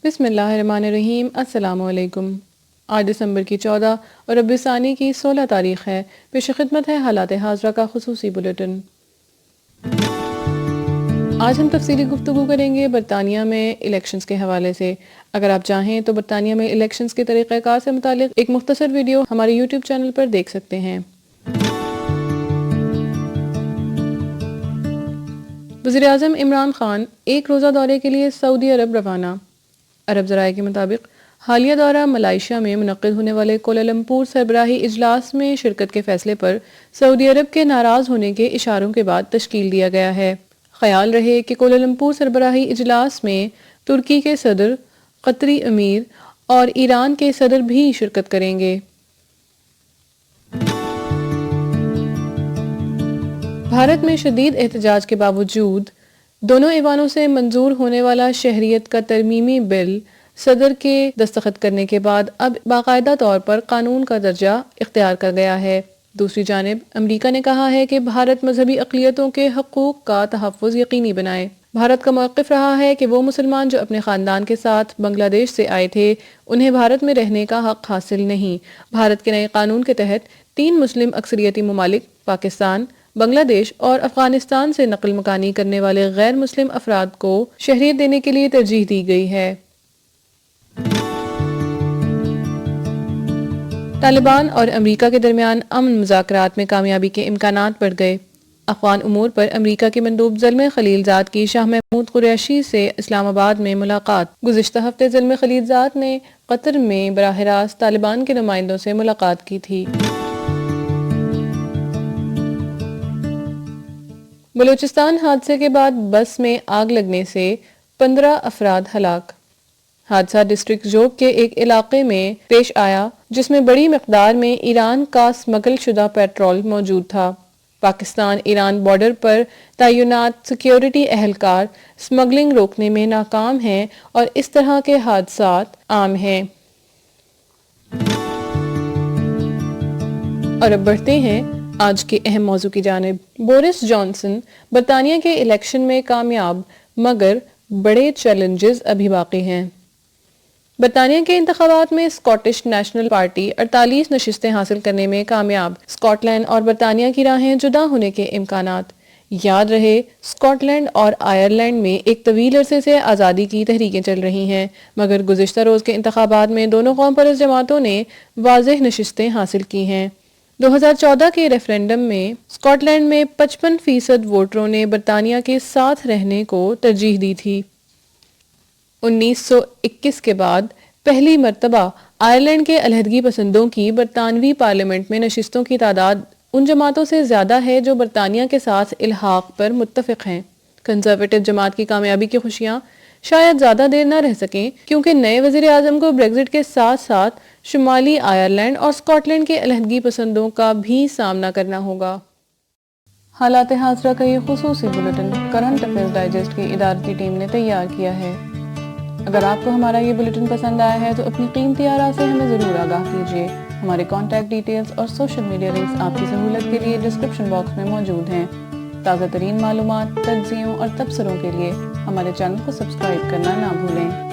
بسم اللہ الرحمن الرحیم۔ السلام علیکم۔ آج دسمبر کی 14 اور ربیع ثانی کی 16 تاریخ ہے۔ پیش خدمت ہے حالات حاضرہ کا خصوصی بلیٹن۔ آج ہم تفصیلی گفتگو کریں گے برطانیہ میں الیکشنز کے حوالے سے۔ اگر آپ چاہیں تو برطانیہ میں الیکشنز کے طریقہ کار سے متعلق ایک مختصر ویڈیو ہمارے یوٹیوب چینل پر دیکھ سکتے ہیں۔ وزیراعظم عمران خان ایک روزہ دورے کے لیے سعودی عرب روانہ۔ عرب ذرائع کے مطابق حالیہ دورہ ملائیشیا میں منعقد ہونے والے کوالالمپور سربراہی اجلاس میں شرکت کے فیصلے پر سعودی عرب کے ناراض ہونے کے اشاروں کے بعد تشکیل دیا گیا ہے۔ خیال رہے کہ کوالالمپور سربراہی اجلاس میں ترکی کے صدر، قطری امیر اور ایران کے صدر بھی شرکت کریں گے۔ بھارت میں شدید احتجاج کے باوجود دونوں ایوانوں سے منظور ہونے والا شہریت کا ترمیمی بل صدر کے دستخط کرنے کے بعد اب باقاعدہ طور پر قانون کا درجہ اختیار کر گیا ہے۔ دوسری جانب امریکہ نے کہا ہے کہ بھارت مذہبی اقلیتوں کے حقوق کا تحفظ یقینی بنائے۔ بھارت کا موقف رہا ہے کہ وہ مسلمان جو اپنے خاندان کے ساتھ بنگلہ دیش سے آئے تھے انہیں بھارت میں رہنے کا حق حاصل نہیں۔ بھارت کے نئے قانون کے تحت 3 مسلم اکثریتی ممالک پاکستان، بنگلہ دیش اور افغانستان سے نقل مکانی کرنے والے غیر مسلم افراد کو شہریت دینے کے لیے ترجیح دی گئی ہے۔ طالبان اور امریکہ کے درمیان امن مذاکرات میں کامیابی کے امکانات بڑھ گئے۔ افغان امور پر امریکہ کے مندوب زلمے خلیل زاد کی شاہ محمود قریشی سے اسلام آباد میں ملاقات۔ گزشتہ ہفتے زلمے خلیل زاد نے قطر میں براہ راست طالبان کے نمائندوں سے ملاقات کی تھی۔ بلوچستان حادثے کے بعد بس میں آگ لگنے سے 15 افراد ہلاک۔ حادثہ ڈسٹرکٹ جوگ کے ایک علاقے میں پیش آیا جس میں بڑی مقدار میں ایران کا سمگل شدہ پیٹرول موجود تھا۔ پاکستان ایران بارڈر پر تعینات سیکیورٹی اہلکار سمگلنگ روکنے میں ناکام ہیں اور اس طرح کے حادثات عام ہیں۔ اور اب بڑھتے ہیں آج کے اہم موضوع کی جانب۔ بورس جانسن برطانیہ کے الیکشن میں کامیاب مگر بڑے چیلنجز ابھی باقی ہیں۔ برطانیہ کے انتخابات میں اسکاٹش نیشنل پارٹی 48 نشستیں حاصل کرنے میں کامیاب۔ اسکاٹ لینڈ اور برطانیہ کی راہیں جدا ہونے کے امکانات۔ یاد رہے اسکاٹ لینڈ اور آئرلینڈ میں ایک طویل عرصے سے آزادی کی تحریکیں چل رہی ہیں، مگر گزشتہ روز کے انتخابات میں دونوں قوم پرست جماعتوں نے واضح نشستیں حاصل کی ہیں۔ 2014 کے ریفرنڈم میں اسکاٹ لینڈ میں 55% ووٹروں نے برطانیہ کے ساتھ رہنے کو ترجیح دی تھی۔ 1921 کے بعد پہلی مرتبہ آئرلینڈ کے علیحدگی پسندوں کی برطانوی پارلیمنٹ میں نشستوں کی تعداد ان جماعتوں سے زیادہ ہے جو برطانیہ کے ساتھ الحاق پر متفق ہیں۔ کنزرویٹو جماعت کی کامیابی کی خوشیاں شاید زیادہ دیر نہ رہ سکیں کیونکہ نئے وزیر اعظم کو بریگزٹ کے ساتھ ساتھ شمالی آئرلینڈ اور اسکاٹ لینڈ کے علیحدگی پسندوں کا بھی سامنا کرنا ہوگا۔ حالات حاضرہ کا یہ خصوصی بلیٹن کرنٹ افیئرز ڈائجسٹ کی ادارتی ٹیم نے تیار کیا ہے۔ اگر آپ کو ہمارا یہ بلیٹن پسند آیا ہے تو اپنی قیمتی آراء سے ہمیں ضرور آگاہ کیجیے۔ ہمارے کانٹیکٹ ڈیٹیلز اور سوشل میڈیا لنکس آپ کی سہولت کے لیے ڈسکرپشن باکس میں موجود ہیں۔ تازہ ترین معلومات، تجزیوں اور تبصروں کے لیے ہمارے چینل کو سبسکرائب کرنا نہ بھولیں۔